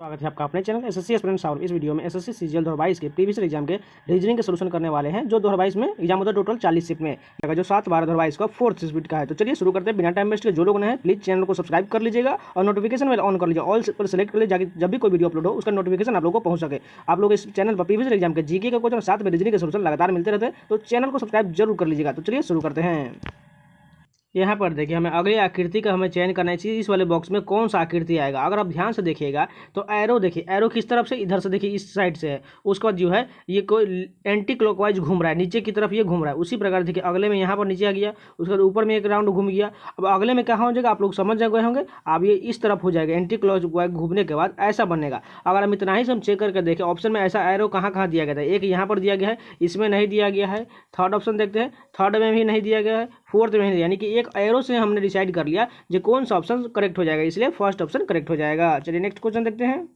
स्वागत है आपका अपने चैनल एसएससी एस्पिरेंट सॉल्व। इस वीडियो में एसएससी सीजीएल 2022 के प्रीवियस एग्जाम के रीजनिंग के सोल्यूशन करने वाले हैं। जो 2022 में एग्जाम होता है टोटल 40 शिफ्ट में, अगर जो 7/12/2022 का 4th शिफ्ट का है। तो चलिए शुरू करते हैं बिना टाइम वेस्ट के। जो लोग हैं प्लीज चैनल को सब्सक्राइब कर लीजिएगा और नोटिफिकेशन बेल ऑन कर लीजिए, ऑल पर सेलेक्ट कर लीजिए, जाकि जब भी कोई वीडियो अपलोड हो उसका नोटिफिकेशन आप लोग को पहुंच सके। आप लोग इस चैनल पर प्रीवियस एग्जाम के जीके का क्वेश्चन और साथ में रीजनिंग के सोल्यूशन लगातार मिलते रहते हैं, तो चैनल को सब्सक्राइब जरूर कर लीजिएगा। तो चलिए शुरू करते हैं। यहाँ पर देखिए हमें अगली आकृति का हमें चयन करना है। इस वाले बॉक्स में कौन सा आकृति आएगा। अगर आप ध्यान से देखिएगा तो एरो देखिए, एरो किस तरफ से, इधर से देखिए, इस साइड से है। उसके बाद जो है ये कोई एंटी क्लॉकवाइज घूम रहा है, नीचे की तरफ ये घूम रहा है। उसी प्रकार देखिए अगले में यहाँ पर नीचे आ गया, उसके बाद ऊपर में एक राउंड घूम गया। अब अगले में कहाँ हो जाएगा आप लोग समझ गए होंगे। अब ये इस तरफ हो जाएगा, एंटी क्लॉकवाइज घूमने के बाद ऐसा बनेगा। अगर हम इतना ही से हम चेक करके देखें ऑप्शन में ऐसा एरो कहाँ कहाँ दिया गया था। एक यहाँ पर दिया गया है, इसमें नहीं दिया गया है। थर्ड ऑप्शन देखते हैं, थर्ड में भी नहीं दिया गया है, फोर्थ में नहीं, यानी कि एक एरो से हमने डिसाइड कर लिया जो कौन सा ऑप्शन करेक्ट हो जाएगा, इसलिए फर्स्ट ऑप्शन करेक्ट हो जाएगा। चलिए नेक्स्ट क्वेश्चन देखते हैं।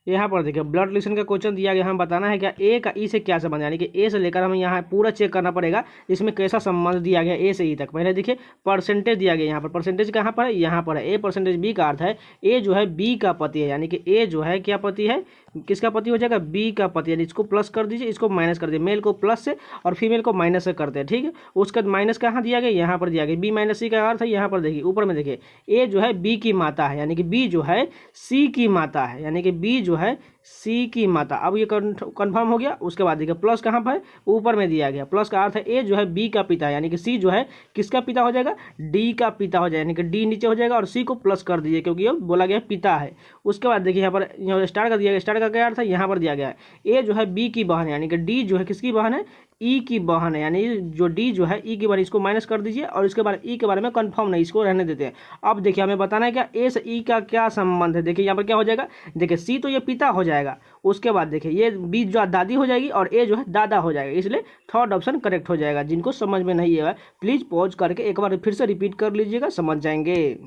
यहाँ पर देखिए ब्लड रिलेशन का क्वेश्चन दिया गया, हमें बताना है क्या ए का ई से क्या संबंध, यानी कि ए से लेकर हमें यहाँ पूरा चेक करना पड़ेगा इसमें कैसा संबंध दिया गया ए से ई तक। पहले देखिए परसेंटेज दिया गया, यहाँ पर परसेंटेज कहाँ पर है, यहाँ पर है। ए परसेंटेज बी का अर्थ है ए जो है बी का पति है, यानी कि ए जो है क्या पति है, किसका पति हो जाएगा, बी का पति। यानी इसको प्लस कर दीजिए, इसको माइनस कर दीजिए। मेल को प्लस से और फीमेल को माइनस से करते हैं, ठीक है। उसका माइनस कहाँ दिया गया, यहाँ पर दिया गया। बी माइनस सी का अर्थ है, यहाँ पर देखिए ऊपर में देखिए ए जो है बी की माता है, यानी कि बी जो है सी की माता है, यानी कि बी जो है सी की माता। अब ये कंफर्म हो गया। उसके बाद देखिए प्लस कहाँ पर है, ऊपर में दिया गया। प्लस का अर्थ है ए जो है बी का पिता है, यानी कि सी जो है किसका पिता हो जाएगा, डी का पिता हो जाएगा, यानी कि डी नीचे हो जाएगा और सी को प्लस कर दीजिए क्योंकि ये बोला गया पिता है। उसके बाद देखिए यहाँ पर स्टार का दिया गया, स्टार का क्या अर्थ है, यहाँ पर दिया गया है ए जो है बी की बहन है, यानी कि डी जो है किसकी बहन है, ई की बहन है, यानी जो डी जो है ई की बहन, इसको माइनस कर दीजिए और इसके बाद ई के बारे में कंफर्म नहीं, इसको रहने देते हैं। अब देखिए हमें बताना है क्या ए से ई का क्या संबंध है। देखिए यहाँ पर क्या हो जाएगा, देखिए सी तो ये पिता हो जाएगा, उसके बाद देखिए ये बी जो दादी हो जाएगी और ए जो है दादा हो जाएगा, इसलिए थर्ड ऑप्शन करेक्ट हो जाएगा। जिनको समझ में नहीं है प्लीज पॉज करके एक बार फिर से रिपीट कर लीजिएगा, समझ जाएंगे।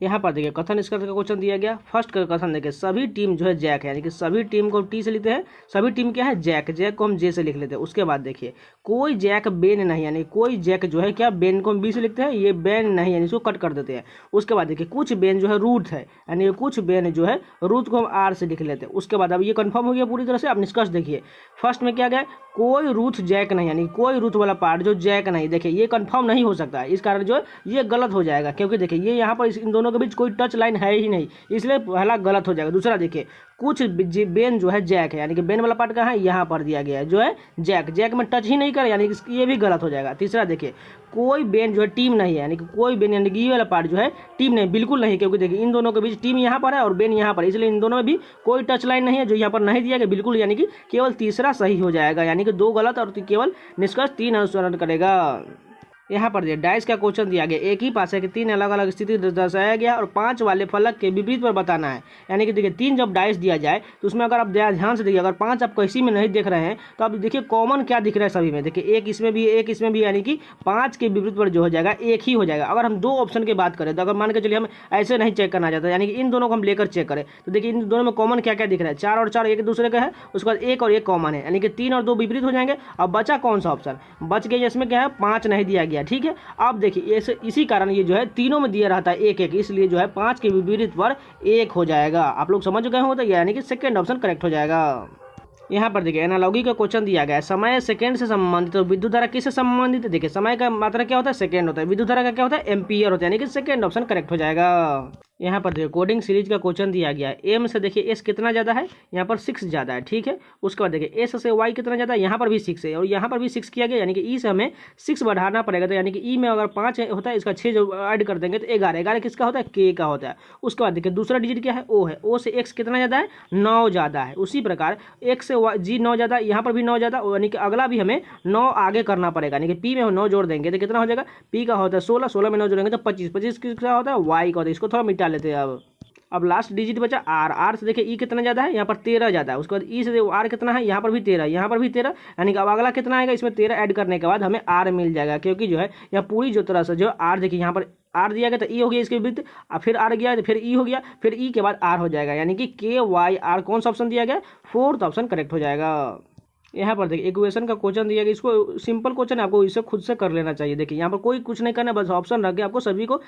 यहाँ पर देखिए कथन निष्कर्ष का क्वेश्चन दिया गया। फर्स्ट का कथन देखिए सभी टीम जो है जैक है, यानी कि सभी टीम को टी से लिखते हैं, सभी टीम क्या है जैक, जैक को हम जे से लिख लेते हैं। उसके बाद देखिए कोई जैक बेन नहीं, यानी कोई जैक जो है क्या बेन को हम बी से लिखते हैं, ये बेन नहीं, यानी इसको कट कर देते हैं। उसके बाद देखिए कुछ बेन जो है रूट है, यानी कुछ बेन जो है रूट को हम आर से लिख लेते हैं। उसके बाद अब ये कन्फर्म हो गया पूरी तरह से। अब निष्कर्ष देखिए फर्स्ट में क्या गया, कोई रूट जैक नहीं, यानी कोई रूट वाला पार्ट जो जैक नहीं। देखिए ये कंफर्म नहीं हो सकता है, इस कारण जो है ये गलत हो जाएगा, क्योंकि देखिए ये यहाँ पर इन दोनों के बीच कोई टच लाइन है ही नहीं, इसलिए पहला गलत हो जाएगा। दूसरा देखिए कुछ बेन जो है जैक है, यानी कि बेन वाला पार्ट कहाँ है, यहाँ पर दिया गया है जो है जैक, जैक में टच ही नहीं कर, यानी कि ये भी गलत हो जाएगा। तीसरा देखिए कोई बेन जो है टीम नहीं है, यानी कि कोई बेन, यानी कि ये वाला पार्ट जो है टीम नहीं, बिल्कुल नहीं, क्योंकि देखिए इन दोनों के बीच टीम यहाँ पर है और बेन यहाँ पर, इसलिए इन दोनों में भी कोई टच लाइन नहीं है, जो यहाँ पर नहीं दिया गया बिल्कुल, यानी कि केवल तीसरा सही हो जाएगा, यानी कि 2 गलत और केवल निष्कर्ष 3 अनुसरण करेगा। यहाँ पर देखिए डाइस का क्वेश्चन दिया गया, एक ही पासे की 3 अलग अलग स्थिति दर्शाया गया और 5 वाले फलक के विपरीत पर बताना है। यानी कि देखिए 3 जब डाइस दिया जाए तो उसमें अगर आप ध्यान से देखिए, अगर 5 आप किसी में नहीं देख रहे हैं तो आप देखिए कॉमन क्या दिख रहा है सभी में। देखिए एक इसमें भी, एक इसमें भी, यानी कि 5 के विपरीत पर जो हो जाएगा एक ही हो जाएगा। अगर हम 2 ऑप्शन की बात करें तो अगर मान के चलिए हम ऐसे नहीं चेक करना चाहते, यानी कि इन दोनों को हम लेकर चेक करें तो देखिए इन दोनों में कॉमन क्या क्या दिख रहा है, 4 और 4 एक दूसरे का है, उसके बाद 1 और 1 कॉमन है, यानी कि 3 और 2 विपरीत हो जाएंगे। अब बचा कौन सा ऑप्शन, बच गया इसमें क्या है 5 नहीं दिया गया, ठीक है। अब देखिए इसी कारण ये जो है तीनों में दिया रहता है 1-1, इसलिए जो है 5 के विपरीत पर 1 हो जाएगा। आप लोग समझ गए हो तो यानी कि सेकंड ऑप्शन करेक्ट हो जाएगा। यहाँ पर देखिए एनालॉगी का क्वेश्चन दिया गया है, समय सेकंड से संबंधित, तो विद्युत धारा किससे संबंधित है। देखिए समय का मात्रा क्या होता है, सेकंड होता है, विद्युत धारा का क्या होता है, एम्पियर होता है, यानी कि सेकंड ऑप्शन करेक्ट हो जाएगा। यहाँ पर देखिए कोडिंग सीरीज का क्वेश्चन दिया गया है, एम से देखिए एस कितना ज़्यादा है, यहाँ पर 6 ज़्यादा है, ठीक है। उसके बाद देखिए एस से वाई कितना ज़्यादा है, यहाँ पर भी 6 है और यहाँ पर भी 6 किया गया, यानी कि ई से हमें 6 बढ़ाना पड़ेगा। तो यानी कि ई में अगर 5 होता है, इसका 6 जो ऐड कर देंगे तो 11 किसका होता है, के का होता है। उसके बाद देखिए दूसरा डिजिट क्या है, ओ है, ओ से एक्स कितना ज़्यादा है, 9 ज़्यादा है। उसी प्रकार एक्स से जी 9 ज़्यादा, यहाँ पर भी 9 ज़्यादा, यानी कि अगला भी हमें 9 आगे करना पड़ेगा, यानी कि पी में हम 9 जोड़ देंगे तो कितना हो जाएगा, पी का होता है 16, 16 में 9 जोड़ेंगे तो 25, 25 किसका होता है, वाई का होता है। इसको थोड़ा मिटा लेते हैं। अब लास्ट डिजिट बचा आर, आर से देखिए ई कितना ज़्यादा है, यहाँ पर 13 ज़्यादा है। उसके बाद ई से आर कितना है, यहाँ पर भी 13, यहाँ पर भी 13, यानी कि अब अगला कितना आएगा, इसमें 13 ऐड करने के बाद हमें आर मिल जाएगा, क्योंकि जो है यहाँ पूरी जो तरह से जो आर देखिए यहाँ पर आर दिया गया तो ई हो गया इसके विपरीत, फिर आर गया फिर ई हो गया, फिर ई के बाद आर हो जाएगा, यानी कि के वाई आर कौन सा ऑप्शन दिया गया, 4th ऑप्शन करेक्ट हो जाएगा। यहाँ पर देखिए इक्वेशन का क्वेश्चन दिया गया, इसको सिंपल क्वेश्चन है, आपको इसे खुद से कर लेना चाहिए। देखिए यहाँ पर कोई कुछ नहीं करना, बस ऑप्शन रख के आपको सभी को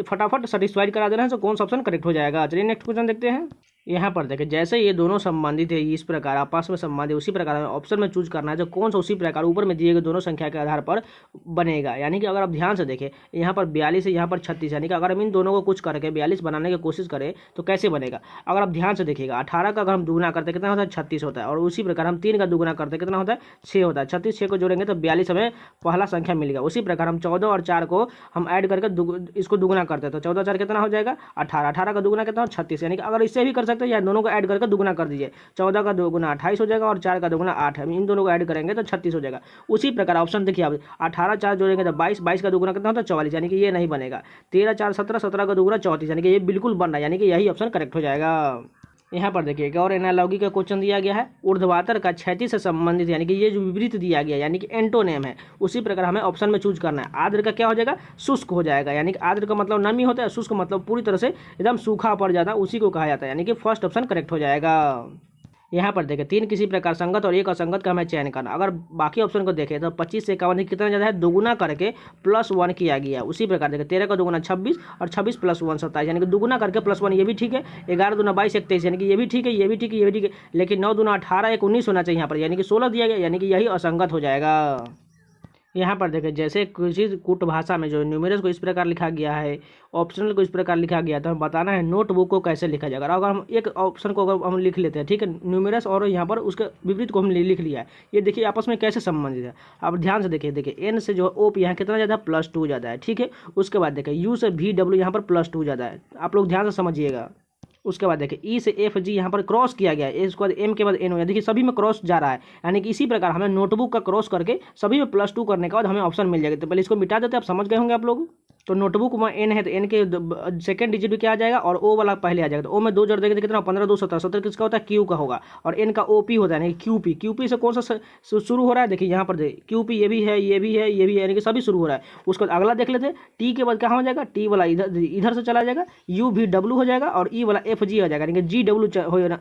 फटाफट सेटिस्फाइड करा देना है, तो कौन सा ऑप्शन करेक्ट हो जाएगा। चलिए नेक्स्ट क्वेश्चन देखते हैं। यहाँ पर देखें जैसे ये दोनों संबंधित है इस प्रकार आपस में संबंधित, उसी प्रकार हमें ऑप्शन में चूज करना है जो कौन सा उसी प्रकार ऊपर में दिए गए दोनों संख्या के आधार पर बनेगा। यानी कि अगर आप ध्यान से देखें यहाँ पर 42 है, यहाँ पर 36, यानी कि अगर हम इन दोनों को कुछ करके 42 बनाने की कोशिश करें तो कैसे बनेगा। अगर आप ध्यान से देखिएगा 18 का अगर हम दुगुना करते कितना होता है 36 होता है, और उसी प्रकार हम 3 का दुगुना करते कितना होता है 6 होता है। 36 6 को जोड़ेंगे तो 42 हमें पहला संख्या मिलेगा। उसी प्रकार हम 14 और 4 को हम ऐड करके इसको दुगुना करते हैं तो 14 4 कितना हो जाएगा 18, 18 का दुगुना कितना हो 36, यानी कि अगर इससे भी कर सकते हैं या दोनों को ऐड करके दुगुना कर दीजिए। 14 का दुगुना 28 हो जाएगा और 4 का दुगुना 8 है, इन दोनों को ऐड करेंगे तो 36 हो जाएगा। उसी प्रकार ऑप्शन देखिए आप 18 4 जोड़ेंगे तो 22, 22 का दुगुना कितना होता है 44, यानी कि ये नहीं बनेगा। 13 4 17, 17 का दुगुना 34, यानी कि ये बिल्कुल बन रहा है, यानी कि यही ऑप्शन करेक्ट हो जाएगा। यहाँ पर देखिए एक और एनालॉगी का क्वेश्चन दिया गया है, ऊर्ध्वाधर का क्षैतिज से संबंधित, यानी कि ये जो विपरीत दिया गया यानी कि एंटोनेम है, उसी प्रकार हमें ऑप्शन में चूज करना है। आर्द्र का क्या हो जाएगा शुष्क हो जाएगा, यानी कि आर्द्र का मतलब नमी होता है, शुष्क मतलब पूरी तरह से एकदम सूखा पड़ जाता है, उसी को कहा जाता है, यानी कि फर्स्ट ऑप्शन करेक्ट हो जाएगा। यहाँ पर देखें 3 किसी प्रकार संगत और 1 असंगत का हमें चयन करना। अगर बाकी ऑप्शन को देखें तो 25 से 51 कितना ज़्यादा है दुगुना करके +1 किया गया। उसी प्रकार देखें 13 का दुगुना 26 और 26 + 1 27, यानी कि दुगुना करके +1 ये भी ठीक है। 11 दूना 22 23, यानी कि ये भी ठीक है, ये भी ठीक है, ये भी ठीक है, लेकिन 9 दूना 18 1 19 होना चाहिए यहाँ पर, यानी कि 16 दिया गया, यानी कि यही असंगत हो जाएगा। यहाँ पर देखें जैसे किसी कूट भाषा में जो न्यूमेरस को इस प्रकार लिखा गया है, ऑप्शनल को इस प्रकार लिखा गया है, तो हमें बताना है नोटबुक को कैसे लिखा जाएगा। अगर हम एक ऑप्शन को अगर हम लिख लेते हैं ठीक है न्यूमेरस, और यहाँ पर उसके विपरीत को हम लिख लिया है, ये देखिए आपस में कैसे संबंधित है। अब ध्यान से देखिए एन से जो ओ यहाँ कितना ज़्यादा है +2 ज़्यादा है, ठीक है। उसके बाद देखिए यू से VW यहाँ पर +2 ज़्यादा है, आप लोग ध्यान से समझिएगा। उसके बाद देखिए ई से FG यहाँ पर क्रॉस किया गया है, इसके बाद M के बाद N हो गया, देखिए सभी में क्रॉस जा रहा है, यानी कि इसी प्रकार हमें नोटबुक का क्रॉस करके सभी में +2 करने के बाद हमें ऑप्शन मिल जाएगा। तो पहले इसको मिटा देते हैं, आप समझ गए होंगे आप लोग। तो नोटबुक में N है तो N के सेकंड डिजिट भी क्या आ जाएगा और O वाला पहले आ जाएगा, तो O में 2 जोड़ देंगे तो कितना 15 2 17, 17 किसका होता है Q का होगा, और N का OP होता है यानी QP। QP से कौन सा शुरू हो रहा है, देखिए यहाँ पर देखिए QP ये भी है, ये भी है, ये भी है, यानी कि सभी शुरू हो रहा है। उसके बाद अगला देख लेते हैं, T के बाद क्या हो जाएगा, T वाला इधर से चला जाएगा, UVW हो जाएगा, और E वाला FG हो जाएगा, यानी कि GW हो जाएगा,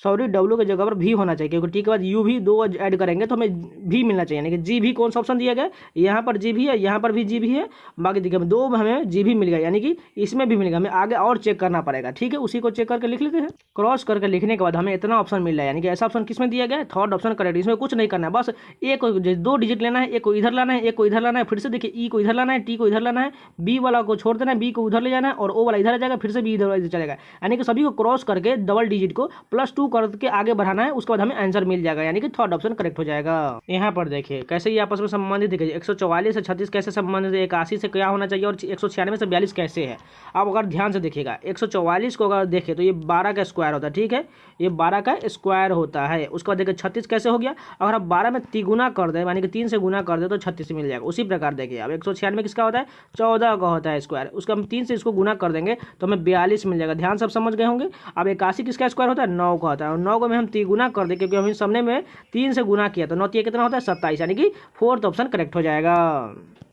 सॉरी W की जगह पर भी होना चाहिए, क्योंकि T के बाद U भी 2 ऐड करेंगे तो हमें भी मिलना चाहिए, यानी कि G भी कौन सा ऑप्शन दिया गया है, यहाँ पर G भी है, यहाँ पर भी G भी है, बाकी देखिए 2 में हमें G भी मिल गया, यानी कि इसमें भी मिलेगा, हमें आगे और चेक करना पड़ेगा, ठीक है। उसी को चेक करके लिख लेते हैं। क्रॉस करके लिखने के बाद हमें इतना ऑप्शन मिल रहा है, यानी कि ऐसा ऑप्शन किसमें दिया गया है, थर्ड ऑप्शन करेक्ट। इसमें कुछ नहीं करना है, बस एक 2 डिजिट लेना है, एक को इधर लाना है, एक को इधर लाना है, फिर से देखिए E को इधर लाना है, T को इधर लाना है, B वाला को छोड़ देना है, B को उधर ले जाना है, और O वाला इधर आ जाएगा, फिर से B इधर चलेगा, यानी कि सभी को क्रॉस करके डबल डिजिट को +2 करके आगे बढ़ाना है, उसके बाद हमें आंसर मिल जाएगा, यानी कि थर्ड ऑप्शन करेक्ट हो जाएगा। यहाँ पर देखिए कैसे ये आपस में संबंधित देखिए 144 से 36 कैसे संबंधित है, 81 से क्या होना चाहिए, और 196 से 42 कैसे है। अब अगर ध्यान से देखिएगा 144 को अगर देखें तो ये 12 का स्क्वायर होता है, ठीक है, ये 12 का स्क्वायर होता है। उसके बाद देखिए 36 कैसे हो गया, अगर आप 12 में 3 गुना कर दें, यानी कि 3 से गुना कर दे तो 36 मिल जाएगा। उसी प्रकार देखिए अब 196 किसका होता है 14 का होता है स्क्वायर, उसका हम 3 से इसको गुना कर देंगे तो हमें 42 मिल जाएगा। ध्यान सब समझ गए होंगे। अब 81 किसका स्क्वायर होता है 9 का होता है, और 9 को में हम 3 गुना कर दें, क्योंकि हम सामने में 3 से गुना किया तो 9 कितना होता है 27, यानी कि फोर्थ ऑप्शन करेक्ट हो जाएगा।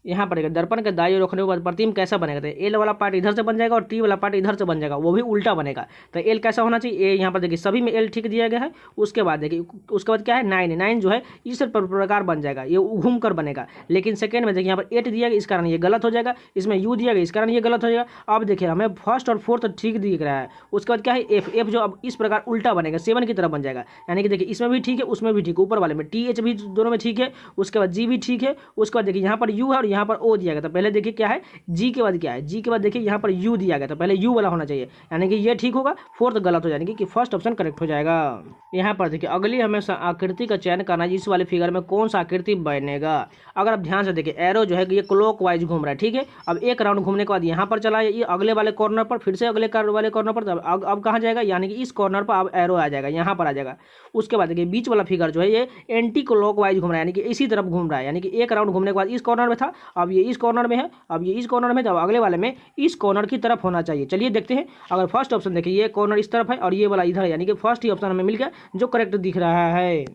यहाँ पर दर्पण के दाईं ओर रखने के बाद प्रतिबिंब कैसा बनेगा, तो एल वाला पार्ट इधर से बन जाएगा और टी वाला पार्ट इधर से बन जाएगा, वो भी उल्टा बनेगा। तो एल कैसा होना चाहिए, ए यहाँ पर देखिए सभी में एल ठीक दिया गया है। उसके बाद देखिए उसके बाद क्या है 9 जो है इस प्रकार बन जाएगा, ये घूम कर बनेगा। लेकिन सेकेंड में देखिए यहाँ पर 8 दिया गया, इस कारण ये गलत हो जाएगा। इसमें यू दिया गया, इस कारण ये गलत हो जाएगा। अब देखिए हमें फर्स्ट और फोर्थ ठीक दिख रहा है। उसके बाद क्या है एफ जो अब इस प्रकार उल्टा बनेगा 7 की तरह बन जाएगा, यानी कि देखिए इसमें भी ठीक है, उसमें भी ठीक है, ऊपर वाले में TH भी दोनों में ठीक है। उसके बाद जी भी ठीक है। उसके बाद देखिए यहाँ पर यू है और यहाँ पर ओ दिया गया, तो पहले देखिए क्या है जी के बाद क्या है, जी के बाद देखिए यहाँ पर यू दिया गया, तो पहले यू वाला होना चाहिए, यानी कि ये ठीक होगा, फोर्थ गलत हो जाएगा, कि फर्स्ट ऑप्शन करेक्ट हो जाएगा। यहाँ पर देखिए अगली हमें आकृति का चयन करना है, इस वाले फिगर में कौन सा आकृति बनेगा। अगर आप ध्यान से देखिए एरो जो है ये क्लॉक वाइज घूम रहा है, ठीक है। अब एक राउंड घूमने के बाद यहाँ पर चला ये अगले वाले कॉर्नर पर, फिर से अगले वाले कॉर्नर पर, अब कहाँ जाएगा, यानी कि इस कॉर्नर पर अब एरो आ जाएगा, यहाँ पर आ जाएगा। उसके बाद देखिए बीच वाला फिगर जो है ये एंटी क्लॉक वाइज घूम रहा है, यानी कि इसी तरफ घूम रहा है, यानी कि एक राउंड घूमने के बाद इस कॉर्नर में था, अब ये इस कॉर्नर में है, अब ये इस कॉर्नर में, तो अगले वाले में इस कॉर्नर की तरफ होना चाहिए। चलिए देखते हैं। अगर फर्स्ट ऑप्शन देखिए ये कॉर्नर इस तरफ है और ये वाला इधर है, यानी कि फर्स्ट ही ऑप्शन हमें मिल गया जो करेक्ट दिख रहा है।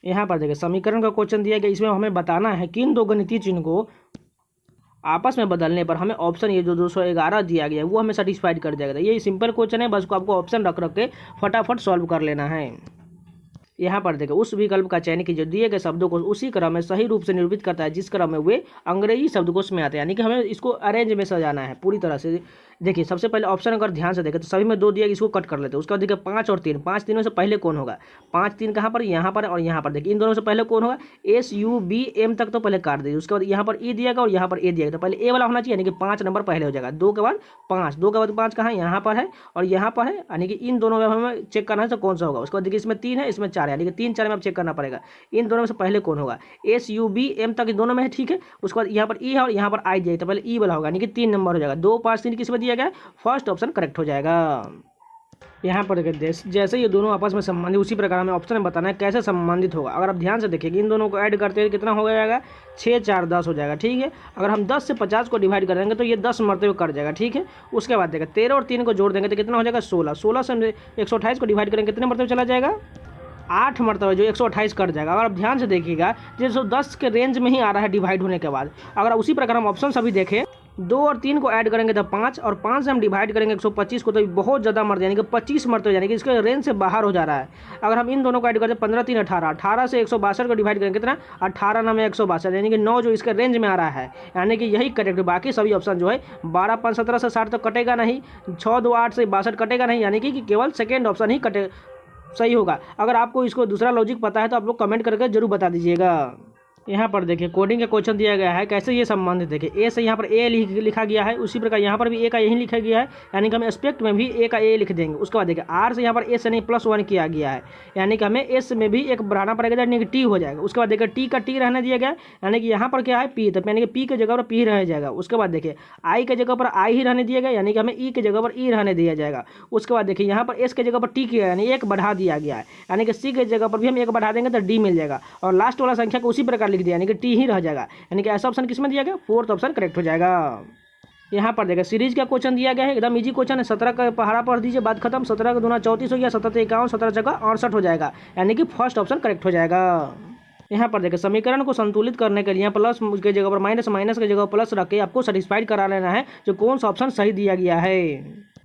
यहाँ पर देखिए समीकरण का क्वेश्चन दिया गया, इसमें हमें बताना है कि इन दो गणितीय चिन्ह को आपस में बदलने पर हमें ऑप्शन ये जो 211 दिया गया है वो हमें सेटिस्फाइड कर जाएगा। ये सिंपल क्वेश्चन है, बस को आपको ऑप्शन रख के फटाफट सॉल्व कर लेना है। यहाँ पर देखिए उस विकल्प का चयन कीजिए दिए गए शब्दों को उसी क्रम में सही रूप से निरूपित करता है जिस क्रम में वे अंग्रेजी शब्दकोश में आते हैं, यानी कि हमें इसको अरेंज में सजाना है पूरी तरह से। देखिए सबसे पहले ऑप्शन अगर ध्यान से देखें तो सभी में 2 दिया, इसको कट कर लेते हैं। उसके बाद देखिए 5 और 3, 5 तीनों से पहले कौन होगा, 5 3 कहाँ पर, यहाँ पर और यहाँ पर। देखिए इन दोनों से पहले कौन होगा, SUBM तक तो पहले काट दीजिए। उसके बाद यहाँ पर E दिया गया और यहाँ पर A दिया गया, तो पहले A वाला होना चाहिए, यानी कि 5 नंबर पहले हो जाएगा। 2 के बाद 5, 2 के बाद 5 कहाँ, यहाँ पर है और यहाँ पर है, यानी कि इन दोनों में हमें चेक करना है तो कौन सा होगा। उसके बाद देखिए इसमें 3 है, इसमें 4 है, यानी कि 3 4 में अब चेक करना पड़ेगा इन दोनों में से पहले कौन होगा। SUBM तक दोनों में है, ठीक है। उसके बाद यहाँ पर E है और यहाँ पर I दिया, तो पहले E वाला होगा, यानी कि 3 नंबर हो जाएगा। 2 5 3 किस में दिया गया, फर्स्ट ऑप्शन करेक्ट हो जाएगा। यहाँ पर देखिए जैसे ये दोनों आपस में संबंधित, उसी प्रकार हमें ऑप्शन में बताना है कैसे संबंधित होगा। अगर आप ध्यान से देखिए इन दोनों को ऐड करते हैं कितना हो जाएगा, 6 4 10 हो जाएगा, ठीक है। अगर हम 10 से 50 को डिवाइड करेंगे तो ये 10 मरतबे कट जाएगा, ठीक है। उसके बाद देखिए 13 और 3 को जोड़ देंगे तो कितना हो जाएगा, 16, 16 से 128 को डिवाइड करेंगे कितने मरतबे चला जाएगा, 8 मरतबा, जो 128 कट जाएगा। अगर आप ध्यान से देखिएगा 110 के रेंज में ही आ रहा है डिवाइड होने के बाद। अगर उसी प्रकार हम ऑप्शन सभी देखें, 2 और 3 को ऐड करेंगे तो 5 और 5 से हम डिवाइड करेंगे 125 को तो बहुत ज़्यादा मर, यानी कि 25 मरतबे, यानी कि इसके रेंज से बाहर हो जा रहा है। अगर हम इन दोनों को ऐड करते हैं 15 3 18, 18 से 162 को डिवाइड करेंगे कितना, 18 9 में 162, यानी कि 9 जो इसके रेंज में आ रहा है, यानी कि यही करेक्ट। बाकी सभी ऑप्शन जो है 12 5 17 से 60 तो कटेगा नहीं, 6 2 8 से 62 कटेगा नहीं, यानी कि केवल सेकेंड ऑप्शन ही कटे सही होगा। अगर आपको इसको दूसरा लॉजिक पता है तो आप लोग कमेंट करके जरूर बता दीजिएगा। यहाँ पर देखिए कोडिंग का क्वेश्चन दिया गया है, कैसे ये संबंधित। देखिए ए से यहाँ पर ए लिखा गया है, उसी प्रकार यहाँ पर भी ए का यही लिखा गया है, यानी कि हम एस्पेक्ट में भी ए का ए लिख देंगे। उसके बाद देखिए आर से यहाँ पर एस यानी +1 किया गया है, यानी कि हमें एस में भी एक बढ़ाना पड़ेगा, यानी कि टी हो जाएगा। उसके बाद देखिए टी का टी रहने दिया गया, यानी कि यहाँ पर क्या है पी, तो यानी कि पी की जगह पर पी रह जाएगा। उसके बाद देखिए आई की जगह पर आई ही रहने दिया गया, यानी कि हमें ई की जगह पर ई रहने दिया जाएगा। उसके बाद देखिए यहाँ पर एस की जगह पर टी किया, यानी एक बढ़ा दिया गया है, यानी कि सी की जगह पर भी हम एक बढ़ा देंगे तो डी मिल जाएगा। और लास्ट वाला संख्या को उसी प्रकार लिख दिया, यानी कि टी ही रह जाएगा, यानी कि ऐसा ऑप्शन किसमें दिया गया, 4th ऑप्शन करेक्ट हो जाएगा। यहाँ पर देखिए सीरीज का क्वेश्चन दिया गया है, एकदम इजी क्वेश्चन है। 17 का पहाड़ा पढ़ दीजिए, बात खत्म। 17 का दूना 34 हो गया, 17 51, 17 जगह 68 हो जाएगा, यानी कि फर्स्ट ऑप्शन करेक्ट हो जाएगा। यहाँ पर देखिए समीकरण को संतुलित करने के लिए प्लस के जगह पर माइनस, माइनस के जगह प्लस रख के आपको सेटिस्फाइड करा लेना है जो कौन सा ऑप्शन सही दिया गया है।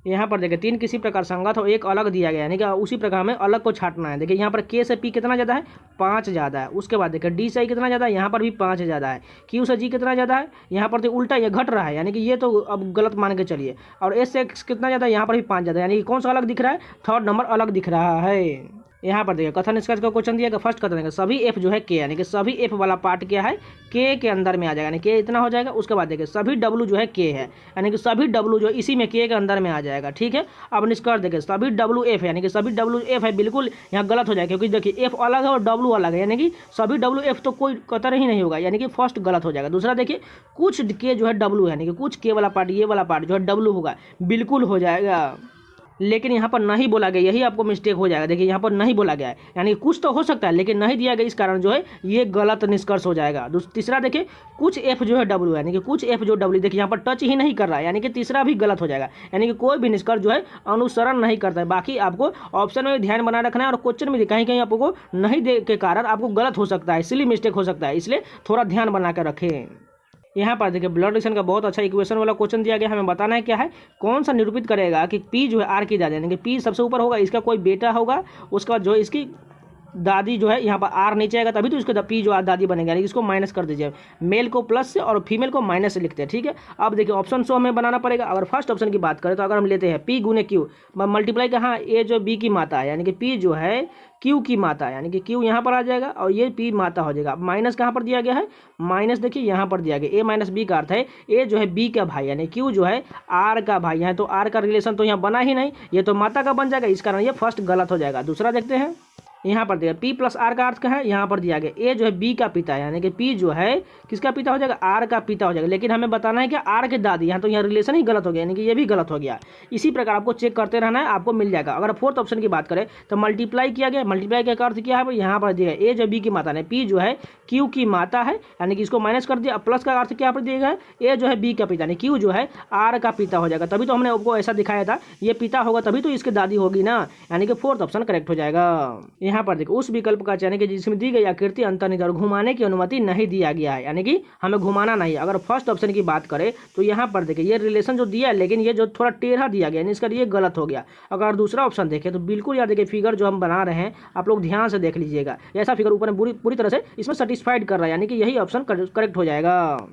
यहाँ पर देखिए 3 किसी प्रकार संगत हो, एक अलग दिया गया, यानी कि उसी प्रकार हमें अलग को छांटना है। देखिए यहाँ पर के से पी कितना ज़्यादा है, 5 ज़्यादा है। उसके बाद देखिए डी से आई कितना ज़्यादा है, यहाँ पर भी 5 ज़्यादा है। क्यू से जी कितना ज़्यादा है, यहाँ पर तो उल्टा ये घट रहा है, यानी कि ये तो अब गलत मान के चलिए। और एस से एक्स कितना ज़्यादा है, यहाँ पर भी 5 ज़्यादा है, यानी कि कौन सा अलग दिख रहा है, 3rd नंबर अलग दिख रहा है। यहाँ पर देखिए कथन निष्कर्ष का क्वेश्चन दिया गया। फर्स्ट कथन है सभी एफ जो है के, यानी कि सभी एफ वाला पार्ट क्या है, के अंदर में आ जाएगा, यानी के इतना हो जाएगा। उसके बाद देखिए सभी डब्लू जो है के है, यानी कि सभी डब्लू जो इसी में के अंदर में आ जाएगा, ठीक है। अब निष्कर्ष देखिए सभी डब्लू एफ है, यानी कि सभी डब्लू एफ है, बिल्कुल यहाँ गलत हो जाएगा, क्योंकि देखिए एफ अलग है और डब्लू अलग है, यानी कि सभी डब्लू एफ तो कोई कतर ही नहीं होगा, यानी कि फर्स्ट गलत हो जाएगा। दूसरा देखिए कुछ के जो है डब्लू है, यानी कि कुछ के वाला पार्ट, ये वाला पार्ट जो है डब्लू होगा, बिल्कुल हो जाएगा। लेकिन यहाँ पर नहीं बोला गया, यही आपको मिस्टेक हो जाएगा। देखिए यहाँ पर नहीं बोला गया है, यानी कुछ तो हो सकता है लेकिन नहीं दिया गया, इस कारण जो है ये गलत निष्कर्ष हो जाएगा। तीसरा देखिए कुछ एफ जो है डब्ल्यू, यानी कि कुछ एफ जो डब्ल्यू, देखिए यहाँ पर टच ही नहीं कर रहा है, यानी कि तीसरा भी गलत हो जाएगा, यानी कि कोई भी निष्कर्ष जो है अनुसरण नहीं करता है। बाकी आपको ऑप्शन में ध्यान बनाए रखना है और क्वेश्चन में कहीं कहीं आपको नहीं दे के कारण आपको गलत हो सकता है, इसलिए मिस्टेक हो सकता है, इसलिए थोड़ा ध्यान बना कर रखें। यहाँ पर देखिए ब्लड रिलेशन का बहुत अच्छा इक्वेशन वाला क्वेश्चन दिया गया है। हमें बताना है क्या है, कौन सा निरूपित करेगा कि पी जो है आर की दादी, यानी कि पी सबसे ऊपर होगा, इसका कोई बेटा होगा, उसके बाद जो इसकी दादी जो है यहाँ पर आर नीचे आएगा, तभी तो इसका पी जो दादी बनेगा, यानी कि इसको माइनस कर दीजिए, मेल को प्लस से और फीमेल को माइनस से लिखते हैं, ठीक है। अब देखिए ऑप्शन सो हमें बनाना पड़ेगा। अगर फर्स्ट ऑप्शन की बात करें तो अगर हम लेते हैं पी गुने क्यू मल्टीप्लाई कहाँ, ए जो बी की माता है, यानी कि पी जो है क्यू की माता है, यानी कि क्यू यहाँ पर आ जाएगा और ये पी माता हो जाएगा। माइनस कहाँ पर दिया गया है, माइनस देखिए यहाँ पर दिया गया, ए माइनस बी का अर्थ है ए जो है बी का भाई, यानी क्यू जो है आर का भाई, यहाँ तो आर का रिलेशन तो यहाँ बना ही नहीं, ये तो माता का बन जाएगा, इस कारण ये फर्स्ट गलत हो जाएगा। दूसरा देखते हैं, यहाँ पर दिया पी प्लस आर का अर्थ क्या है, यहाँ पर दिया गया ए जो है बी का पिता है, यानी कि पी जो है किसका पिता हो जाएगा, आर का पिता हो जाएगा। लेकिन हमें बताना है कि आर के दादी, यहाँ तो यहाँ रिलेशन ही गलत हो गया, यानी कि ये भी गलत हो गया। इसी प्रकार आपको चेक करते रहना है, आपको मिल जाएगा। अगर फोर्थ ऑप्शन की बात करें तो मल्टीप्लाई किया गया, मल्टीप्लाई का अर्थ क्या है, यहाँ पर दिया ए जो बी की माता है, पी जो है क्यू की माता है, यानी कि इसको माइनस कर दिया। प्लस का अर्थ क्या पर दिया गया है, ए जो है बी का पिता, यानी क्यू जो है आर का पिता हो जाएगा, तभी तो हमने आपको ऐसा दिखाया था, ये पिता होगा तभी तो इसकी दादी होगी ना, यानी कि फोर्थ ऑप्शन करेक्ट हो जाएगा। यहाँ पर देखो उस विकल्प का यानी कि जिसमें दी गई आकृति अंतर्निहित और घुमाने की अनुमति नहीं दिया गया है, यानी कि हमें घुमाना नहीं। अगर फर्स्ट ऑप्शन की बात करें तो यहाँ पर देखिए ये रिलेशन जो दिया है, लेकिन ये जो थोड़ा टेढ़ा दिया गया, यानी इसका ये गलत हो गया। अगर दूसरा ऑप्शन देखें तो बिल्कुल याद देखिए फिगर जो हम बना रहे हैं आप लोग ध्यान से देख लीजिएगा, ऐसा फिगर ऊपर में पूरी तरह से इसमें सेटिस्फाइड कर रहा है, यानी कि यही ऑप्शन करेक्ट हो जाएगा।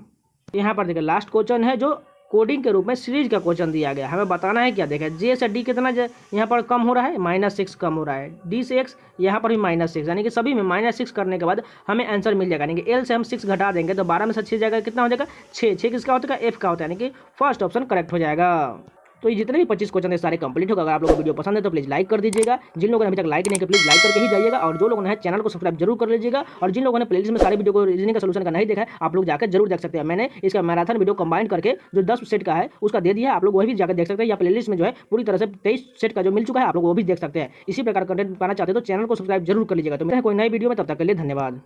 यहाँ पर देखिए लास्ट क्वेश्चन है जो कोडिंग के रूप में सीरीज का क्वेश्चन दिया गया, हमें बताना है क्या। देखें जे से डी कितना यहाँ पर कम हो रहा है, -6 कम हो रहा है, डी से एक्स यहाँ पर भी -6, यानी कि सभी में -6 करने के बाद हमें आंसर मिल जाएगा। यानी कि एल से हम 6 घटा देंगे तो 12 में से 6 जाएगा, कितना हो जाएगा 6। 6 किसका होता है, एफ का होता है, यानी कि फर्स्ट ऑप्शन करेक्ट हो जाएगा। तो ये जितने भी 25 क्वेश्चन है सारे कंप्लीट होगा। अगर आप लोगों को वीडियो पसंद है तो प्लीज़ लाइक कर दीजिएगा। जिन लोगों ने अभी तक लाइक नहीं किया प्लीज़ लाइक करके ही जाइएगा, और जो लोगों ने चैनल को सब्सक्राइब जरूर कर लीजिएगा। और जिन लोगों ने प्लेलिस्ट में सारे वीडियो को रीजनिंग का सोल्यूशन का नहीं देखा है, आप लोग जाकर जरूर देख सकते हैं। मैंने इसका मैराथन वीडियो कंबाइन करके जो 10 सेट का है उसका दे दिया है, आप लोग वही भी जाकर देख सकते हैं। या प्लेलिस्ट में जो है पूरी तरह से 23 सेट का जो मिल चुका है, आप लोग वो भी देख सकते हैं। इसी प्रकार कंटेंट पाना चाहते हैं तो चैनल को सब्सक्राइब जरूर कर लीजिएगा। तो मेरे कोई नई वीडियो में, तब तक के लिए धन्यवाद।